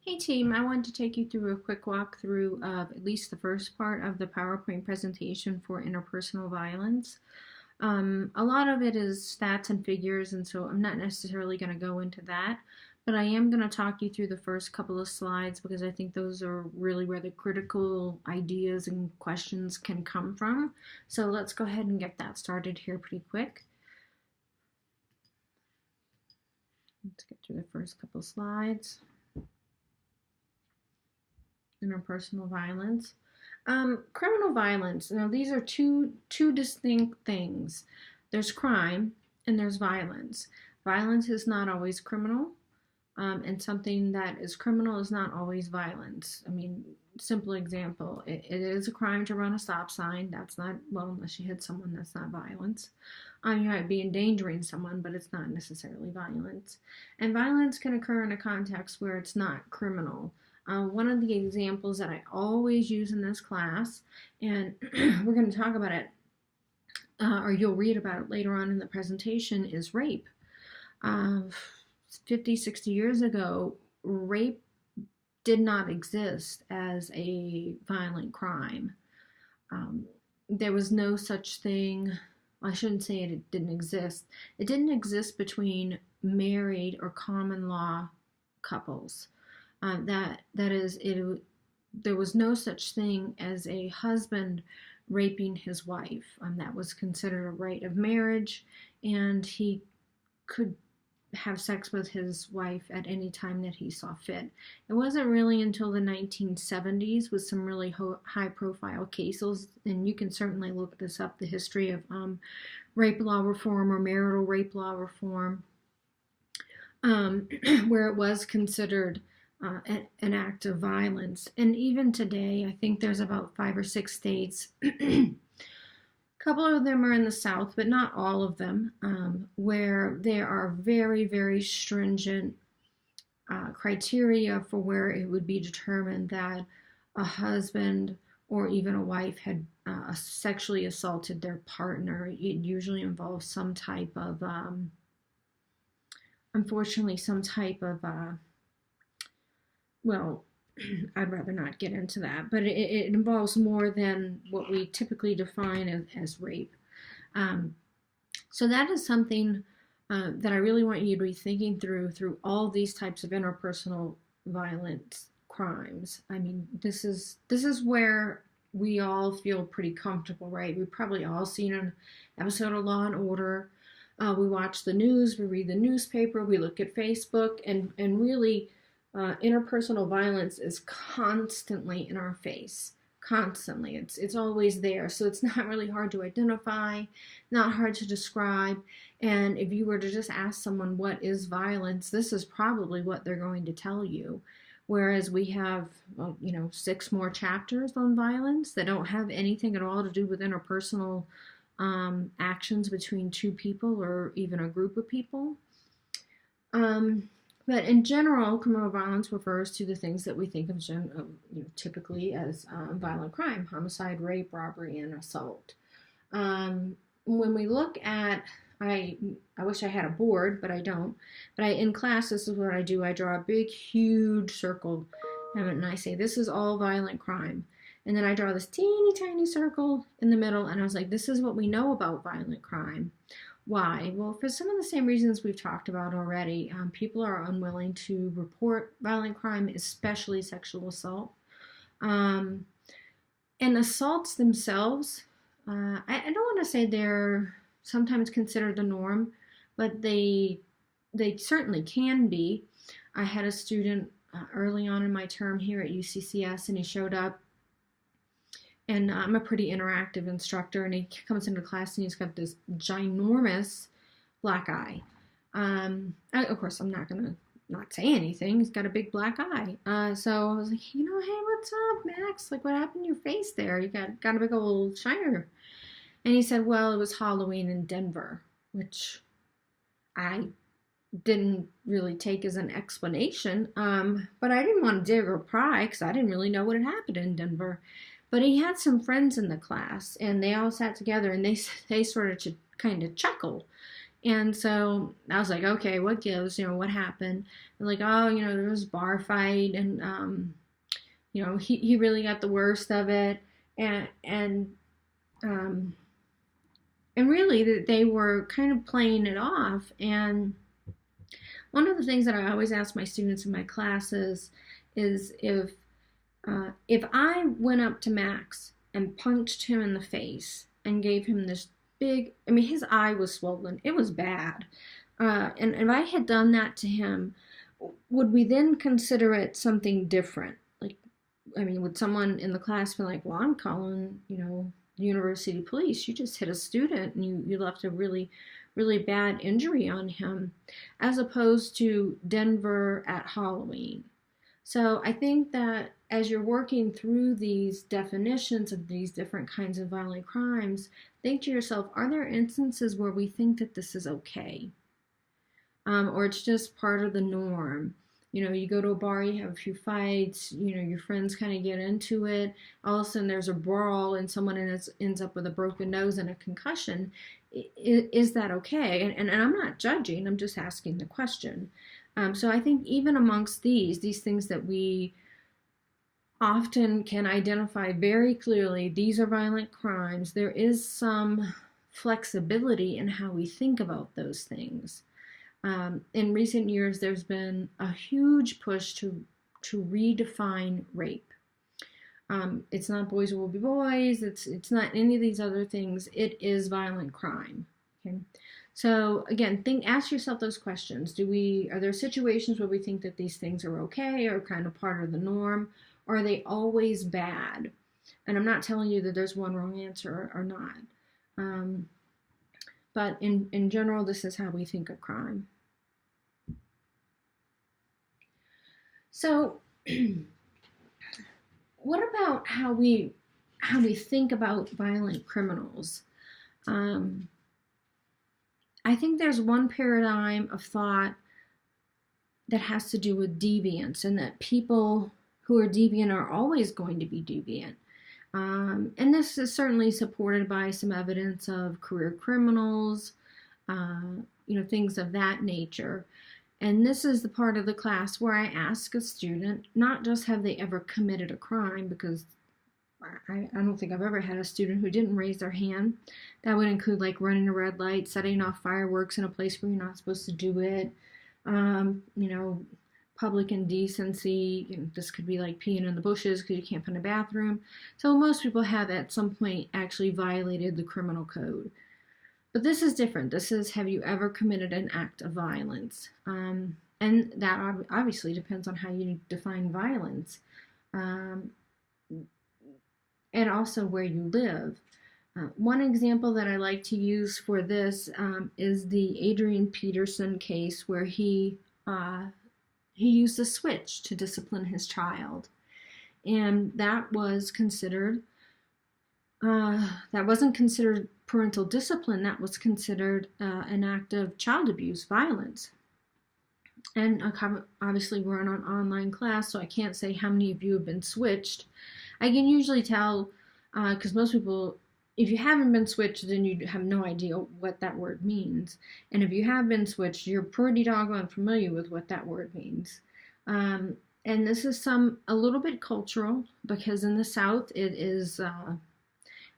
Hey team, I wanted to take you through a quick walkthrough of at least the first part of the PowerPoint presentation for interpersonal violence. A lot of it is stats and figures, and so I'm not necessarily going to go into that, but I am going to talk you through the first couple of slides because I think those are really where the critical ideas and questions can come from. So let's go ahead and get that started here pretty quick. Let's get through the first couple slides. Interpersonal violence. Criminal violence. Now, these are two distinct things. There's crime and there's violence. Violence is not always criminal, and something that is criminal is not always violence. I mean, simple example, it is a crime to run a stop sign. That's not, well, unless you hit someone, that's not violence. You might be endangering someone, but it's not necessarily violence. And violence can occur in a context where it's not criminal. One of the examples that I always use in this class, and we're going to talk about it, or you'll read about it later on in the presentation, is rape. 50, 60 years ago, rape did not exist as a violent crime. There was no such thing, I shouldn't say it didn't exist. It didn't exist between married or common law couples. There was no such thing as a husband raping his wife. That was considered a right of marriage, and he could have sex with his wife at any time that he saw fit. It wasn't really until the 1970s with some really high-profile cases, and you can certainly look this up, the history of rape law reform or marital rape law reform, where it was considered an act of violence. And even today, I think there's about 5 or 6 states, a couple of them are in the South, but not all of them, where there are very, very stringent criteria for where it would be determined that a husband or even a wife had sexually assaulted their partner. It usually involves some type of, unfortunately, some type of well, I'd rather not get into that, but it involves more than what we typically define as rape. So that is something that I really want you to be thinking through all these types of interpersonal violence crimes. I mean, this is where we all feel pretty comfortable, right? We've probably all seen an episode of Law and Order. We watch the news, we read the newspaper, we look at Facebook, and really interpersonal violence is constantly in our face. Constantly. It's always there. So it's not really hard to identify, not hard to describe. And if you were to just ask someone what is violence, this is probably what they're going to tell you. Whereas we have, 6 more chapters on violence that don't have anything at all to do with interpersonal actions between 2 people or even a group of people. But in general, criminal violence refers to the things that we think of typically as violent crime: homicide, rape, robbery, and assault. When we look at, I wish I had a board, but I don't. But in class, this is what I do. I draw a big, huge circle, and I say, this is all violent crime. And then I draw this teeny tiny circle in the middle, and I was like, this is what we know about violent crime. Why? Well, for some of the same reasons we've talked about already. People are unwilling to report violent crime, especially sexual assault. And assaults themselves, I don't want to say they're sometimes considered the norm, but they certainly can be. I had a student early on in my term here at UCCS, and he showed up. And I'm a pretty interactive instructor, and he comes into class and he's got this ginormous black eye. Of course, I'm not going to not say anything. He's got a big black eye. So I was like, hey, what's up, Max? Like, what happened to your face there? You got a big old shiner. And he said, well, it was Halloween in Denver, which I didn't really take as an explanation. But I didn't want to dig or pry because I didn't really know what had happened in Denver. But he had some friends in the class, and they all sat together, and they started to kind of chuckle. And so I was like, okay, what gives? What happened? And like, oh, there was a bar fight, and he really got the worst of it, and um, and really that they were kind of playing it off. And one of the things that I always ask my students in my classes is if I went up to Max and punched him in the face and gave him this big, I mean, his eye was swollen. It was bad. And if I had done that to him, would we then consider it something different? Like, I mean, would someone in the class be like, well, I'm calling, the university police. You just hit a student and you left a really, really bad injury on him, as opposed to Denver at Halloween. So I think that as you're working through these definitions of these different kinds of violent crimes, think to yourself, are there instances where we think that this is okay? Or it's just part of the norm? You go to a bar, you have a few fights, your friends kind of get into it. All of a sudden there's a brawl and someone ends up with a broken nose and a concussion. Is that okay? And I'm not judging, I'm just asking the question. So I think even amongst these things that we often can identify very clearly, these are violent crimes, there is some flexibility in how we think about those things. In recent years, there's been a huge push to redefine rape. It's not boys will be boys. It's not any of these other things. It is violent crime. Okay. So again, ask yourself those questions. Are there situations where we think that these things are okay or kind of part of the norm? Or are they always bad? And I'm not telling you that there's one wrong answer or not. But in general, this is how we think of crime. So what about how we think about violent criminals? I think there's one paradigm of thought that has to do with deviance, and that people who are deviant are always going to be deviant. And this is certainly supported by some evidence of career criminals, things of that nature. And this is the part of the class where I ask a student, not just have they ever committed a crime, because I don't think I've ever had a student who didn't raise their hand. That would include like running a red light, setting off fireworks in a place where you're not supposed to do it, public indecency. This could be like peeing in the bushes because you can't find a bathroom. So most people have at some point actually violated the criminal code. But this is different. This is, have you ever committed an act of violence? And that obviously depends on how you define violence. And also where you live. One example that I like to use for this is the Adrian Peterson case, where he used a switch to discipline his child. And that was considered, that wasn't considered parental discipline, that was considered an act of child abuse, violence. And obviously we're in an online class, so I can't say how many of you have been switched. I can usually tell, because most people, if you haven't been switched, then you have no idea what that word means. And if you have been switched, you're pretty doggone familiar with what that word means. And this is a little bit cultural, because in the South, it is,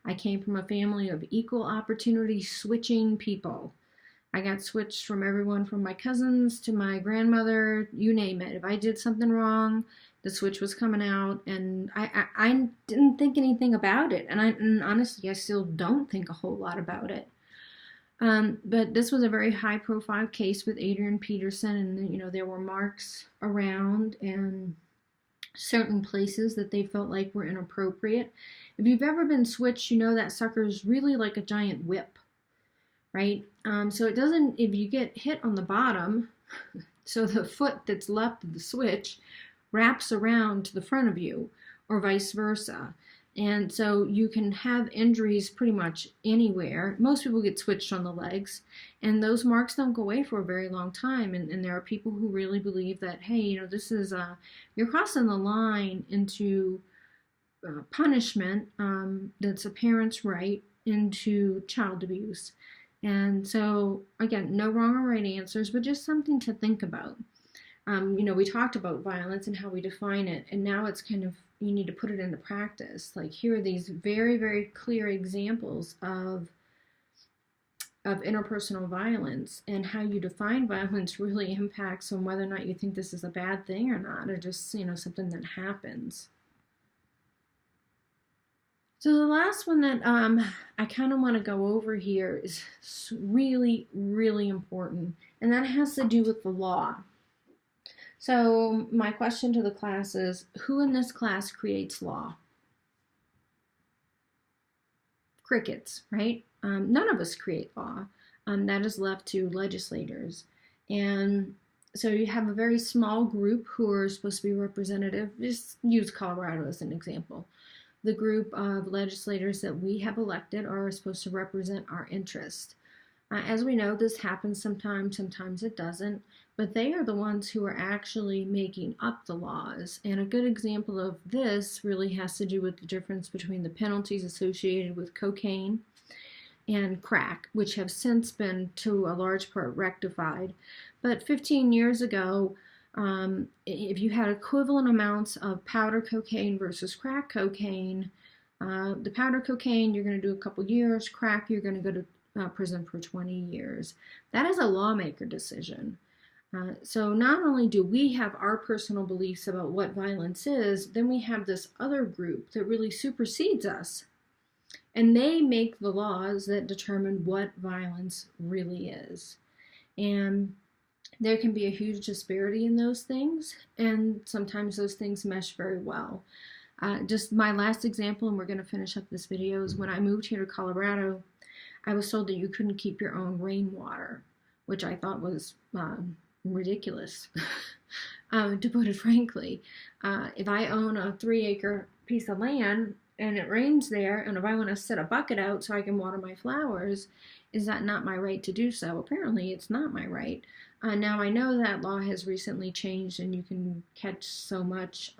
I came from a family of equal opportunity switching people. I got switched from everyone from my cousins to my grandmother, you name it. If I did something wrong, the switch was coming out, and I didn't think anything about it. And honestly, I still don't think a whole lot about it. But this was a very high-profile case with Adrian Peterson, and there were marks around and certain places that they felt like were inappropriate. If you've ever been switched, that sucker is really like a giant whip, right? So it doesn't, if you get hit on the bottom, so the foot that's left of the switch wraps around to the front of you, or vice versa. And so you can have injuries pretty much anywhere. Most people get switched on the legs, and those marks don't go away for a very long time. And there are people who really believe that, hey, this is, you're crossing the line into punishment that's a parent's right, into child abuse. And so, again, no wrong or right answers, but just something to think about. We talked about violence and how we define it, and now it's kind of, you need to put it into practice. Like, here are these very, very clear examples of interpersonal violence, and how you define violence really impacts on whether or not you think this is a bad thing or not, or just, something that happens. So the last one that I kind of want to go over here is really, really important, and that has to do with the law. So my question to the class is, who in this class creates law? Crickets, right? None of us create law. That is left to legislators. And so you have a very small group who are supposed to be representative. Just use Colorado as an example. The group of legislators that we have elected are supposed to represent our interests. As we know, this happens sometimes it doesn't, but they are the ones who are actually making up the laws. And a good example of this really has to do with the difference between the penalties associated with cocaine and crack, which have since been, to a large part, rectified. But 15 years ago, if you had equivalent amounts of powder cocaine versus crack cocaine, the powder cocaine, you're going to do a couple years. Crack, you're going to go to prison for 20 years. That is a lawmaker decision. So not only do we have our personal beliefs about what violence is, then we have this other group that really supersedes us. And they make the laws that determine what violence really is. And there can be a huge disparity in those things, and sometimes those things mesh very well. Just my last example, and we're going to finish up this video, is when I moved here to Colorado, I was told that you couldn't keep your own rainwater, which I thought was ridiculous, to put it frankly. If I own a 3-acre piece of land and it rains there, and if I want to set a bucket out so I can water my flowers, is that not my right to do so? Apparently it's not my right. Now I know that law has recently changed and you can catch so much,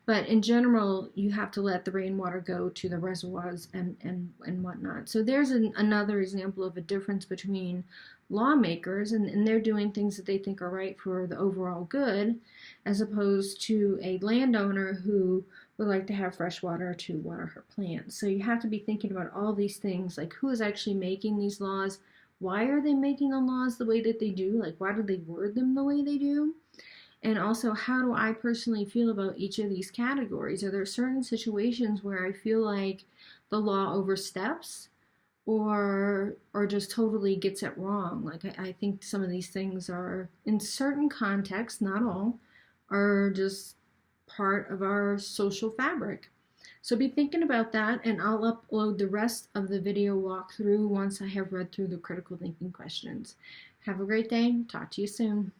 but in general, you have to let the rainwater go to the reservoirs and whatnot. So there's another example of a difference between lawmakers, and they're doing things that they think are right for the overall good, as opposed to a landowner who would like to have fresh water to water her plants. So you have to be thinking about all these things, like who is actually making these laws? Why are they making the laws the way that they do? Like, why do they word them the way they do? And also, how do I personally feel about each of these categories? Are there certain situations where I feel like the law oversteps or just totally gets it wrong? Like, I think some of these things are, in certain contexts, not all, are just part of our social fabric. So be thinking about that, and I'll upload the rest of the video walkthrough once I have read through the critical thinking questions. Have a great day. Talk to you soon.